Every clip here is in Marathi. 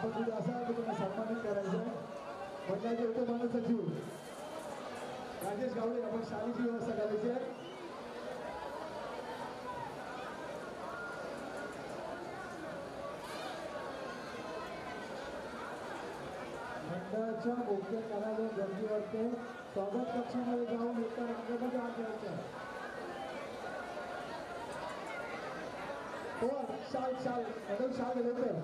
आपण कुठे असाल तर त्यांना सन्मानित करायचं आहे. मंडळाचे उपमान्य सचिव राजेश गावडे आपण शाळेची व्यवस्था करायची आहे. मंडळाच्या मुख्य कार्यालय गर्दी वाटते. स्वागत कक्षामध्ये जाऊन एका रंगामध्ये आत यायचं. हो शाल शाल मॅडम शाल लवकर.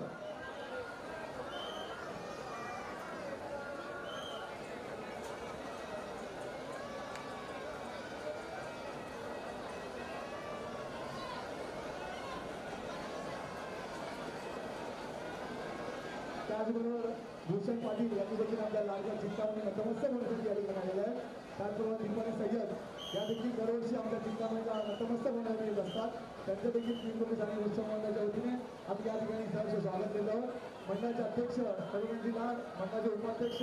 त्याचबरोबर भूषण पाटील यांनी देखील आपल्या लाडक्या चिंतामणी नतमस्तक होण्यासाठी या ठिकाणी आलेलं आहे. त्याचबरोबर दीपाली सय्यद या देखील दरवर्षी आमच्या चिंतामणीला नतमस्तक होण्यासाठी येत असतात. त्यांचं देखील 3 कोटी आणि उत्सव मंडळाच्या वतीने आम्ही या ठिकाणी सहर्ष स्वागत केलं आहोत. मंडळाचे अध्यक्ष रघुवंशी लाड, मंडळाचे उपाध्यक्ष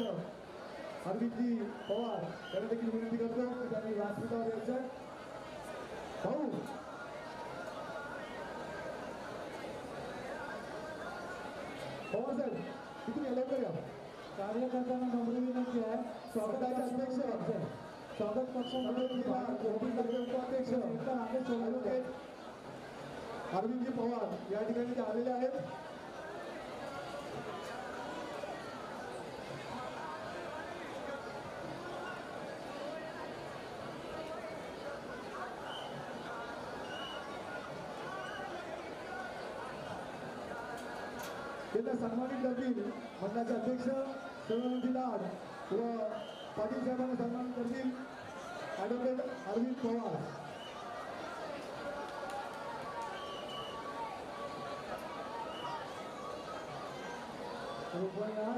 अरविंदजी पवार यांना देखील विनंती करतो की त्यांनी व्यासपीठावर यायचं. भाऊ पवार साहेब तिथून या लवकर या. कार्यकर्त्यांना नम्र विनंती आहे. स्वागताचे अध्यक्ष स्वागत पक्षामध्ये उपाध्यक्ष अरविंदजी पवार या ठिकाणी ते आलेले आहेत. त्यांना सन्मानित करतील मंडळाचे अध्यक्ष रघुवंशी लाड व पाटील साहेबांना सन्मानित करतील ॲडव्होकेट अरविंद पवार. कृपया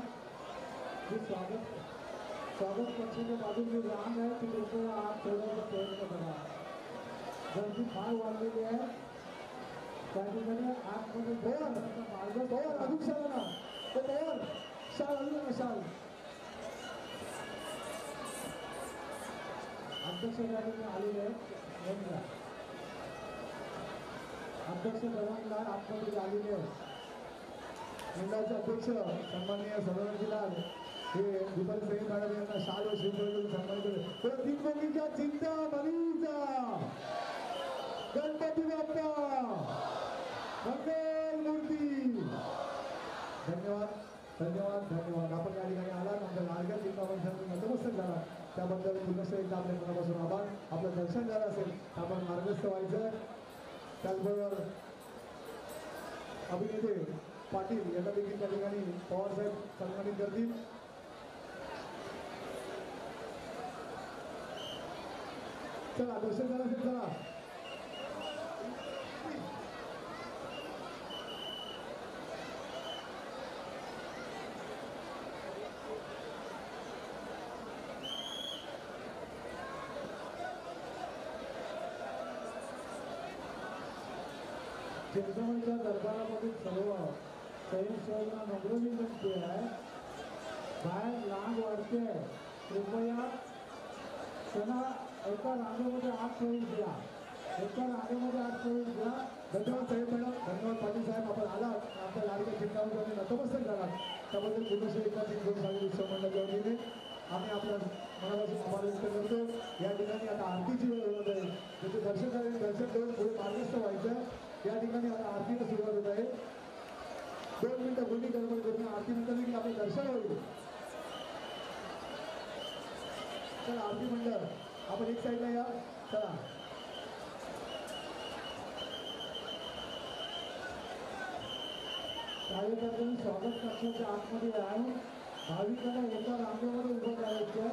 स्वागत पक्षाच्या बाजूने रांग आहे ती कृपया आत ठेवण्याचा प्रयत्न करा. गर्दी फार वाढलेली आहे. त्या ठिकाणी आतमध्ये मार्ग पवार अजून शाळा ना तो पवार शाल अजून ना शाल. अध्यक्ष त्या ठिकाणी आलेले आहेत. अध्यक्ष दरंगलाल आतमध्ये आलेले आहेत. मंडळाचे अध्यक्ष सन्माननीय रघुवंशी लाड हे दीपाली सय्यद मॅडम यांना शाल व श्रीफळ सन्मानित केले. दीपमणीच्या चिंतामणीचा गणपती बाप्पा मंगल मूर्ती. धन्यवाद धन्यवाद धन्यवाद. आपण या ठिकाणी आलात आमच्या लाडक्या चिंतामणीसाठी नतमस्तक झाला त्याबद्दल पुनश्च एकदा आपल्या मनापासून आभार. आपलं दर्शन झालं असेल तर आपण मार्गस्थ व्हायचं. त्याचबरोबर अभिनेते पाटील यांना देखील त्या ठिकाणी पवार साहेब सन्मानित करतील. चला दर्शन झालं असेल चला. चिंतामणीच्या दरबारामधील सर्व स्वयंसेवकांना नम्र विनंती आहे. बाहेर लांब वाढते आहे. कृपया त्यांना एका रांगेमध्ये आत प्रवेश द्या. एका रांगेमध्ये आत प्रवेश द्या. धन्यवाद साहेब मॅडम. धन्यवाद पाटील साहेब. आपण आलात आपल्या लाडक्या चिंतामणीमध्ये नतमस्तक झाला त्याबद्दल पुनश्च एकदा 3 कोटी उत्सव मंडळाच्या वतीने आम्ही आपल्या मनापासून आभार व्यक्त करतो. या ठिकाणी आता आरतीची वेळ होत आहे. त्याचे दर्शन झाले दर्शन देऊन पुढे मार्गस्थ व्हायचं. या ठिकाणी आता आरतीला सुरुवात होत आहे. 2 मिनिटं बोलणी गडबड करून आरती नंतर देखील आपलं दर्शन होईल. चला आरती मंडळ आपण एक साईडला या. चला कार्यकर्त्यांनी स्वागत कक्षाच्या आतमध्ये राहून भाविकांना एका रांगेमध्ये उभं करायचं.